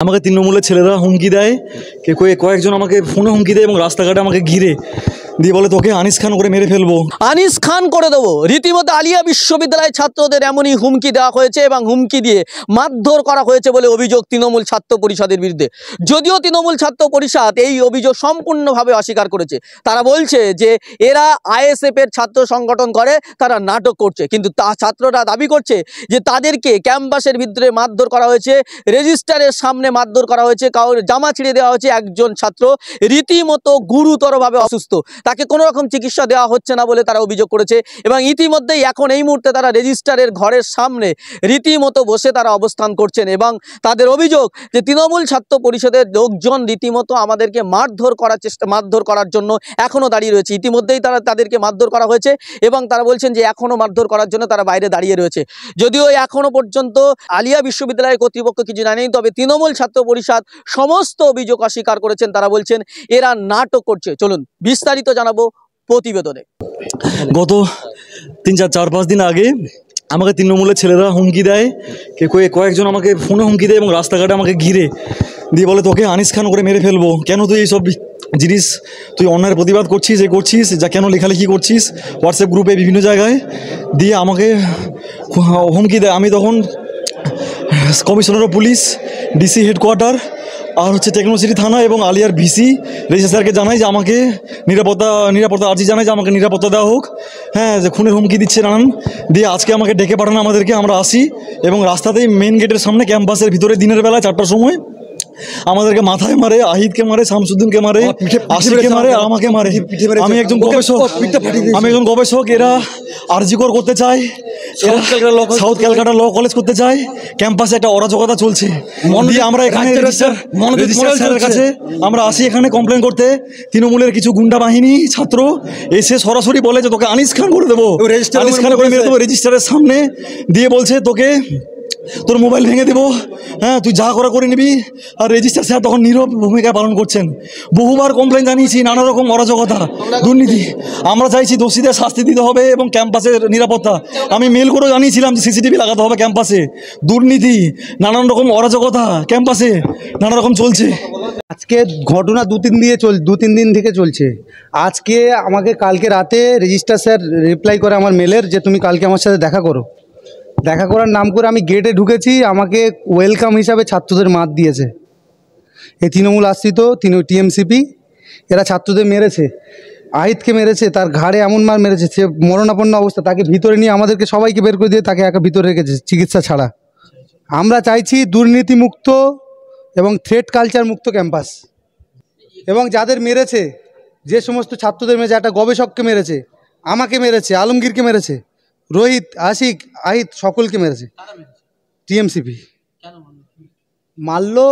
আমাকে তৃণমূলের ছেলেরা হুমকি দেয়, কয়েকজন আমাকে ফোনে হুমকি দেয় এবং রাস্তাঘাটে আমাকে ঘিরে দিয়ে বলে তোকে আনিস খান করে মেরে ফেলবো, আনিস খান করে দেবো। রীতিমতো আলিয়া বিশ্ববিদ্যালয়ের ছাত্রদের এমনই হুমকি দেওয়া হয়েছে এবং হুমকি দিয়ে মারধর করা হয়েছে বলে অভিযোগ তৃণমূল ছাত্র পরিষদের বিরুদ্ধে। যদিও তৃণমূল ছাত্র পরিষদ এই অভিযোগ সম্পূর্ণভাবে অস্বীকার করেছে। তারা বলছে যে এরা আইএসএফের ছাত্র সংগঠন করে, তারা নাটক করছে। কিন্তু ছাত্ররা দাবি করছে যে তাদেরকে ক্যাম্পাসের ভিতরে মারধর করা হয়েছে, রেজিস্টারের সামনে মারধর করা হয়েছে, কারোর জামা ছিঁড়ে দেওয়া হয়েছে। একজন ছাত্র রীতিমতো গুরুতরভাবে অসুস্থ, তাকে কোনো রকম চিকিৎসা দেওয়া হচ্ছে না বলে তারা অভিযোগ করেছে। এবং ইতিমধ্যেই এখন এই মুহূর্তে তারা রেজিস্ট্রারের ঘরের সামনে রীতিমতো বসে তারা অবস্থান করছেন এবং তাদের অভিযোগ যে তৃণমূল ছাত্র পরিষদের লোকজন রীতিমতো আমাদেরকে মারধর করার জন্য এখনও দাঁড়িয়ে রয়েছে। ইতিমধ্যেই তাদেরকে মারধর করা হয়েছে এবং তারা বলছেন যে এখনও মারধর করার জন্য তারা বাইরে দাঁড়িয়ে রয়েছে। যদিও এখনও পর্যন্ত আলিয়া বিশ্ববিদ্যালয়ের কর্তৃপক্ষ কিছু জানেনি, তবে তৃণমূল ছাত্র পরিষদ সমস্ত অভিযোগ অস্বীকার করেছেন। তারা বলছেন এরা নাটক করছে। চলুন বিস্তারিত জানাবো প্রতিবেদনে। গত 4-5 দিন আগে আমাকে তৃণমূলের ছেলেরা হুমকি দেয়, কয়েকজন আমাকে ফোনে হুমকি দেয় এবং রাস্তাঘাটে আমাকে ঘিরে দিয়ে বলে তোকে আনিস খান করে মেরে ফেলবো, কেন তুই এইসব জিনিস তুই অন্যায়ের প্রতিবাদ করছিস, যা কেন লেখালেখি করছিস হোয়াটসঅ্যাপ গ্রুপে বিভিন্ন জায়গায় দিয়ে আমাকে হুমকি দেয়। আমি তখন commissioner of police, DC headquarter আর টেকনোসিটি থানা এবং আলিয়ার ভিসি রেজিস্ট্রার স্যারকে জানাই যে আমাকে নিরাপত্তা আর্জি জানাই যে আমাকে নিরাপত্তা দেওয়া হোক। হ্যাঁ, যে খুনের হুমকি দিচ্ছে নানান, দিয়ে আজকে আমাকে ডেকে পাঠানো আমাদেরকে। আমরা আসি এবং রাস্তাতেই মেন গেটের সামনে ক্যাম্পাসের ভিতরে দিনের বেলা 4টার সময় আমাদেরকে মাথায় মারে, আহিদকে মারে, শামসুদ্দিনকে মারে, আশিককে মারে, আমাকে মারে। আমি একজন গবেষক, এরা আরজিকর করতে চায়, সাউথ ক্যালকাটা ল কলেজ করতে চায়। ক্যাম্পাসে একটা অরাজকতা চলছে। আমরা এখানে রেজিস্ট্রারের কাছে আমরা আসি এখানে কমপ্লেন করতে। তৃণমূলের কিছু গুন্ডা বাহিনী ছাত্র এসে সরাসরি বলে যে তোকে আনিস খান করে দেবো, আনিস খান করে মেরে দেবো রেজিস্ট্রারের সামনে, দিয়ে বলছে তোকে তোর মোবাইল ভেঙে দেবো, হ্যাঁ তুই যা করে নিবি। আর রেজিস্ট্রার স্যার তখন নীরব ভূমিকা পালন করছেন। বহুবার কমপ্লেন জানিয়েছি, নানা রকম অরাজকতা, দুর্নীতি। আমরা চাইছি দোষীদের শাস্তি দিতে হবে এবং ক্যাম্পাসের নিরাপত্তা। আমি মেল করেও জানিয়েছিলাম যে সিসিটিভি লাগাতে হবে ক্যাম্পাসে। দুর্নীতি, নানান রকম অরাজকতা ক্যাম্পাসে নানা রকম চলছে। আজকে ঘটনা 2-3 দিন থেকে চলছে। আজকে আমাকে কালকে রাতে রেজিস্ট্রার স্যার রিপ্লাই করে আমার মেলের যে তুমি কালকে আমার সাথে দেখা করো। দেখা করার নাম করে আমি গেটে ঢুকেছি, আমাকে ওয়েলকাম হিসাবে ছাত্রদের মার দিয়েছে। এই তৃণমূল আশ্রিত টিএমসিপি এরা ছাত্রদের মেরেছে, আহিদকে মেরেছে, তার ঘাড়ে এমন মার মেরেছে সে মরণাপন্ন অবস্থা। তাকে ভিতরে নিয়ে আমাদেরকে সবাইকে বের করে দিয়ে তাকে একা ভিতরে রেখেছে চিকিৎসা ছাড়া। আমরা চাইছি দুর্নীতিমুক্ত এবং থ্রেট কালচার মুক্ত ক্যাম্পাস। এবং যাদের মেরেছে, যে সমস্ত ছাত্রদের মেরেছে, একটা গবেষককে মেরেছে, আমাকে মেরেছে, আলমগীরকে মেরেছে, রোহিত, আশিক, আহিদ সকলকে মেরেছে টিএমসিপি। মারলো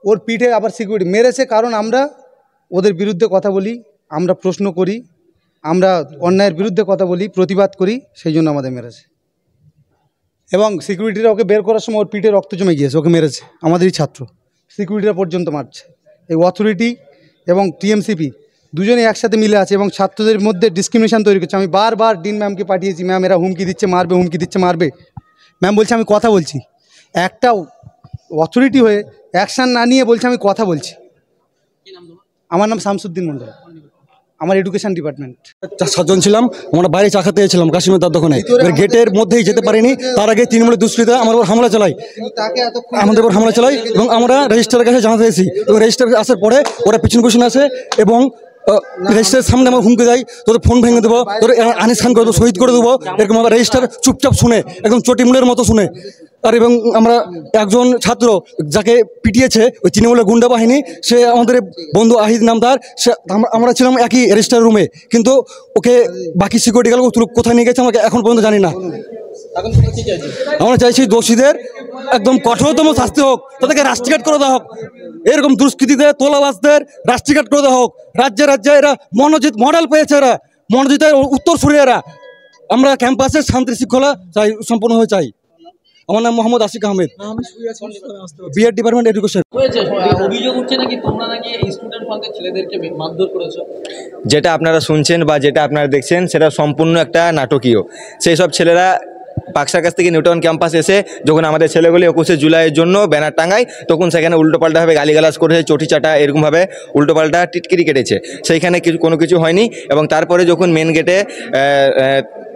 ওর পিঠে, আবার সিকিউরিটি মেরেছে। কারণ আমরা ওদের বিরুদ্ধে কথা বলি, আমরা প্রশ্ন করি, আমরা অন্যায়ের বিরুদ্ধে কথা বলি, প্রতিবাদ করি, সেই জন্য আমাদের মেরেছে। এবং সিকিউরিটিরা ওকে বের করার সময় ওর পিঠে রক্ত জমে গিয়েছে, ওকে মেরেছে আমাদেরই ছাত্র। সিকিউরিটিরা পর্যন্ত মারছে। এই অথরিটি এবং টিএমসিপি দুজনেই একসাথে মিলে আছে এবং ছাত্রদের মধ্যে ডিসক্রিমিনেশন তৈরি করছে। আমি বারবার ডিন ম্যামকে পাঠিয়েছি, ম্যাম এরা হুমকি দিচ্ছে মারবে, হুমকি দিচ্ছে মারবে। ম্যাম বলছে আমি কথা বলছি। একটা অথরিটি হয়ে অ্যাকশান না নিয়ে বলছে আমি কথা বলছি। আমার নাম শামসুদ্দিন মন্ডল, আমার এডুকেশন ডিপার্টমেন্ট। 7জন ছিলাম, আমরা বাইরে চা খেতে এসেছিলাম কাশ্মীর তার দোকানে। গেটের মধ্যেই যেতে পারিনি, তার আগে তৃণমূলের দুষ্কৃতীরা আমাদের উপর হামলা চালায়, এবং আমরা রেজিস্ট্রারের কাছে জানাতে এসেছি। এবং রেজিস্ট্রার আসার পরে ওরা পিছনে আসে এবং রেজিস্ট্রারের সামনে আমার হুমকি দেয়, তোদের ফোন ভেঙে দেবো, তোর আনিস খান করে দেবো, শহীদ করে দেবো, এরকম। আমার রেজিস্ট্রার চুপচাপ শুনে, একদম চটিমূলের মতো শুনে। আর এবং আমরা একজন ছাত্র যাকে পিটিয়েছে ওই তৃণমূলের গুন্ডা বাহিনী, সে আমাদের বন্ধু আহিদ নামদার, সে আমরা ছিলাম একই রেজিস্ট্রার রুমে, কিন্তু ওকে বাকি সিকিউরিটি গার্ড কোথায় নিয়ে গেছে আমাকে এখন পর্যন্ত জানি না। আমরা চাইছি দোষীদের একদম কঠোরতম শাস্তি হোক, তাদেরকে রাস্ট্রিকেট করে দেওয়া হোক। এরকম দুষ্কৃতীদের, তোলাবাজদের রাস্ট্রিকেট করে দেওয়া হোক। রাজ্যে রাজ্যে এরা মডেল পেয়েছে, এরা মনোজিতের উত্তরসূরি এরা। আমরা ক্যাম্পাসের শান্তি শৃঙ্খলা চাই, সম্পূর্ণভাবে চাই। আমার নাম Mohammad Ashiq Ahmed, BEd department education. অভিযোগ উঠছে নাকি তোমরা নাকি স্টুডেন্ট ফান্ডের ছেলেদেরকে মারধর করেছো? যেটা আপনারা শুনছেন বা যেটা আপনারা দেখছেন সেটা সম্পূর্ণ একটা নাটকীয়। সেই সব ছেলেরা পাকসার কাছ থেকে নিউটাউন ক্যাম্পাস এসে যখন আমাদের ছেলেগুলি 21শে জুলাইয়ের জন্য ব্যানার টাঙায়, তখন সেখানে উল্টোপাল্টাভাবে গালিগালাজ করেছে, চটি চাটা এরকমভাবে উল্টোপাল্টা টিটকিরি কেটেছে। সেইখানে কোনো কিছু হয়নি। এবং তারপরে যখন মেন গেটে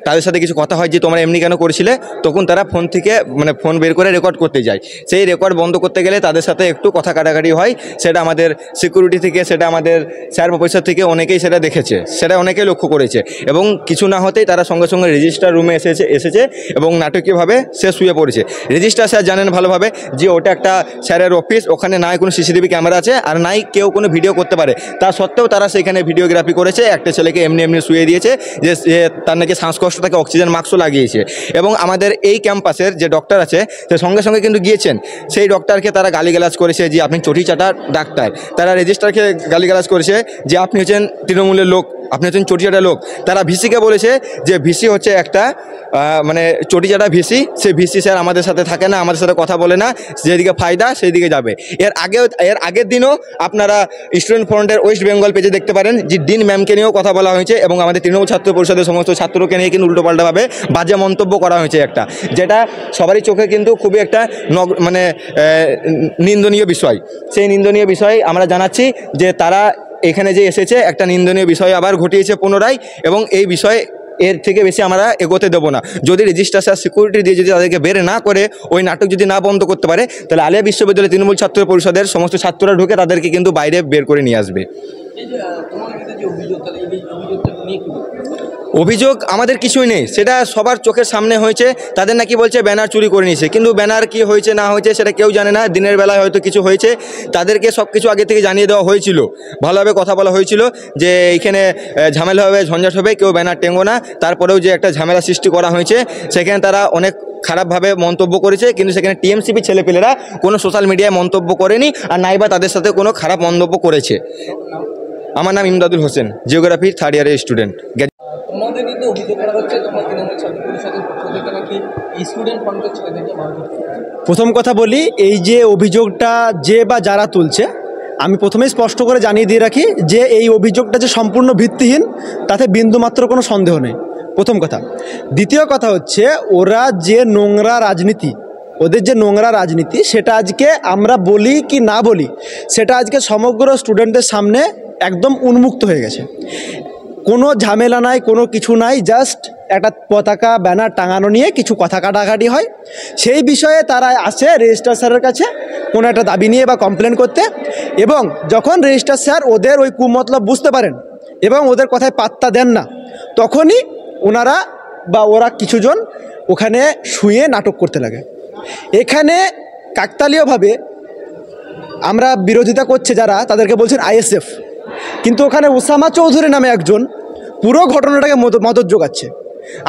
তাদের সাথে কিছু কথা হয় যে তোমরা এমনি কেন করেছিলে, তখন তারা ফোন থেকে মানে ফোন বের করে রেকর্ড করতে যায়। সেই রেকর্ড বন্ধ করতে গেলে তাদের সাথে একটু কথা কাটাকাটি হয়। সেটা আমাদের সিকিউরিটি থেকে, সেটা আমাদের স্যার প্রফেসর থেকে অনেকেই সেটা দেখেছে, সেটা অনেকেই লক্ষ্য করেছে। এবং কিছু না হতেই তারা সঙ্গে সঙ্গে রেজিস্টার রুমে এসেছে এবং নাটকীয়ভাবে সে শুয়ে পড়েছে। রেজিস্টার স্যার জানেন ভালোভাবে যে ওটা একটা স্যারের অফিস, ওখানে নাই কোনো সিসিটিভি ক্যামেরা আছে আর নাই কেউ কোনো ভিডিও করতে পারে। তা সত্ত্বেও তারা সেখানে ভিডিওগ্রাফি করেছে, একটা ছেলেকে এমনি এমনি শুয়ে দিয়েছে যে তার নাকি শ্বাসকষ্ট তাকে অক্সিজেন মাস্কও লাগিয়েছে। এবং আমাদের এই ক্যাম্পাসের যে ডক্টর আছে সে সঙ্গে সঙ্গে কিন্তু গিয়েছেন, সেই ডক্টরকে তারা গালিগালাজ করেছে যে আপনি চটি চাটা ডাক্তার। তারা রেজিস্ট্রারকে গালিগালাজ করেছে যে আপনি হচ্ছেন তৃণমূলের লোক, আপনি হচ্ছেন চটিচাটা লোক। তারা ভিসিকে বলেছে যে ভিসি হচ্ছে একটা মানে চটিচাটা ভিসি, সে ভিসি স্যার আমাদের সাথে থাকে না, আমাদের সাথে কথা বলে না, যেদিকে ফায়দা সেই দিকে যাবে। এর আগের দিনও আপনারা স্টুডেন্ট ফ্রন্টের ওয়েস্ট বেঙ্গল পেজে দেখতে পারেন যে ডিন ম্যামকে নিয়েও কথা বলা হয়েছে এবং আমাদের তৃণমূল ছাত্র পরিষদের সমস্ত ছাত্রকে নিয়ে কিন্তু উল্টোপাল্টাভাবে বাজে মন্তব্য করা হয়েছে একটা, যেটা সবারই চোখে কিন্তু খুবই একটা মানে নিন্দনীয় বিষয়। সেই নিন্দনীয় বিষয় আমরা জানাচ্ছি যে তারা এখানে যে এসেছে একটা নিন্দনীয় বিষয় আবার ঘটিয়েছে পুনরায়, এবং এই বিষয়ে এর থেকে বেশি আমরা এগোতে দেবো না। যদি রেজিস্ট্রার স্যার সিকিউরিটি দিয়ে যদি তাদেরকে বের না করে, ওই নাটক যদি না বন্ধ করতে পারে, তাহলে আলিয়া বিশ্ববিদ্যালয় তৃণমূল ছাত্র পরিষদের সমস্ত ছাত্ররা ঢুকে তাদেরকে কিন্তু বাইরে বের করে নিয়ে আসবে। অভিযোগ আমাদের কিছুই নেই, সেটা সবার চোখের সামনে হয়েছে। তাদের নাকি বলছে ব্যানার চুরি করে নিয়েছে, কিন্তু ব্যানার কি হয়েছে না হয়েছে সেটা কেউ জানে না। দিনের বেলায় হয়তো কিছু হয়েছে, তাদেরকে সব কিছু আগে থেকে জানিয়ে দেওয়া হয়েছিল, ভালোভাবে কথা বলা হয়েছিল যে এইখানে ঝামেলা হবে, ঝঞ্ঝাট হবে, কেউ ব্যানার টেঙ্গো না। তারপরেও যে একটা ঝামেলা সৃষ্টি করা হয়েছে, সেখানে তারা অনেক খারাপভাবে মন্তব্য করেছে, কিন্তু সেখানে টিএমসিপি ছেলেপেলেরা কোনো সোশ্যাল মিডিয়ায় মন্তব্য করেনি, আর নাইবা তাদের সাথে কোনো খারাপ মন্তব্য করেছে। আমার নাম ইমদাদুল হোসেন, জিওগ্রাফির 3rd ইয়ারের স্টুডেন্ট। তোমাদের কিন্তু অভিযোগ করা হচ্ছে তোমরা তৃণমূল ছাত্র পরিষদের পক্ষ থেকে নাকি স্টুডেন্ট ফ্রন্টের ছেলেদেরকে মারধর করছে। প্রথম কথা বলি, এই যে অভিযোগটা যে বা যারা তুলছে, আমি প্রথমেই স্পষ্ট করে জানিয়ে দিয়ে রাখি যে এই অভিযোগটা যে সম্পূর্ণ ভিত্তিহীন তাতে বিন্দুমাত্র কোনো সন্দেহ নেই, প্রথম কথা। দ্বিতীয় কথা হচ্ছে, ওরা যে নোংরা রাজনীতি, ওদের যে নোংরা রাজনীতি, সেটা আজকে আমরা বলি কি না বলি, সেটা আজকে সমগ্র স্টুডেন্টদের সামনে একদম উন্মুক্ত হয়ে গেছে। কোনো ঝামেলা নাই, কোনো কিছু নাই, জাস্ট একটা পতাকা ব্যানার টাঙানো নিয়ে কিছু কথা কাটাকাটি হয়। সেই বিষয়ে তারা আসে রেজিস্ট্রার স্যারের কাছে কোনো একটা দাবি নিয়ে বা কমপ্লেন করতে, এবং যখন রেজিস্ট্রার স্যার ওদের ওই কুমতলব বুঝতে পারেন এবং ওদের কথায় পাত্তা দেন না, তখনই ওনারা বা ওরা কিছুজন ওখানে শুয়ে নাটক করতে লাগে। এখানে কাকতালীয়ভাবে আমরা বিরোধিতা করছে যারা, তাদেরকে বলছেন আইএসএফ, কিন্তু ওখানে ওসামা চৌধুরী নামে একজন পুরো ঘটনাটাকে মদত যোগাচ্ছে।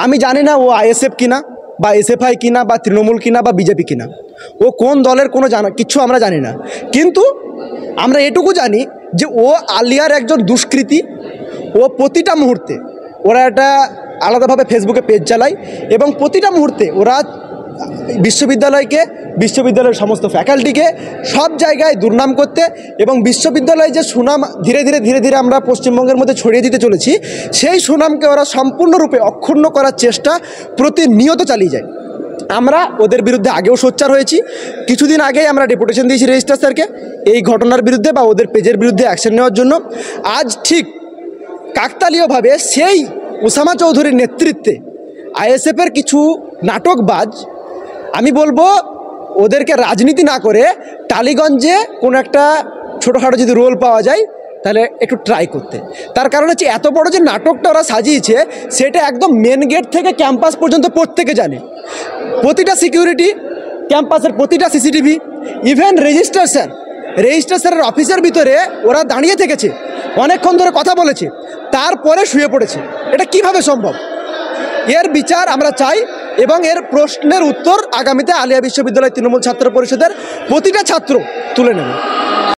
আমি জানি না ও আইএসএফ কিনা বা এসএফআই কিনা বা তৃণমূল কিনা বা বিজেপি কিনা, ও কোন দলের কোনো কিচ্ছু আমরা জানি না, কিন্তু আমরা এটুকু জানি যে ও আলিয়ার একজন দুষ্কৃতী। ও প্রতিটা মুহূর্তে ওরা একটা আলাদাভাবে ফেসবুকে পেজ চালায় এবং প্রতিটা মুহূর্তে ওরা বিশ্ববিদ্যালয়ের সমস্ত ফ্যাকাল্টিকে সব জায়গায় দুর্নাম করতে এবং বিশ্ববিদ্যালয়ে যে সুনাম ধীরে ধীরে আমরা পশ্চিমবঙ্গের মধ্যে ছড়িয়ে দিতে চলেছি, সেই সুনামকে ওরা সম্পূর্ণরূপে অক্ষুণ্ণ করার চেষ্টা প্রতিনিয়ত চালিয়ে যায়। আমরা ওদের বিরুদ্ধে আগেও সোচ্চার হয়েছি। কিছুদিন আগেই আমরা ডেপুটেশন দিয়েছি রেজিস্ট্রার স্যারকে এই ঘটনার বিরুদ্ধে বা ওদের পেজের বিরুদ্ধে অ্যাকশন নেওয়ার জন্য। আজ ঠিক কাকতালীয়ভাবে সেই ওসামা চৌধুরীর নেতৃত্বে আইএসএফের কিছু নাটকবাজ, আমি বলবো ওদেরকে রাজনীতি না করে টালিগঞ্জে কোনো একটা ছোটোখাটো যদি রোল পাওয়া যায় তাহলে একটু ট্রাই করতে। তার কারণ হচ্ছে এত বড় যে নাটকটা ওরা সাজিয়েছে সেটা একদম মেন গেট থেকে ক্যাম্পাস পর্যন্ত প্রত্যেকে জানে। প্রতিটা সিকিউরিটি, ক্যাম্পাসের প্রতিটা সিসিটিভি, ইভেন রেজিস্ট্রার স্যারের অফিসের ভিতরে ওরা দাঁড়িয়ে থেকেছে, অনেকক্ষণ ধরে কথা বলেছে, তারপরে শুয়ে পড়েছে। এটা কিভাবে সম্ভব? এর বিচার আমরা চাই এবং এর প্রশ্নের উত্তর আগামীতে আলিয়া বিশ্ববিদ্যালয় তৃণমূল ছাত্র পরিষদের প্রতিটা ছাত্র তুলে নেবে।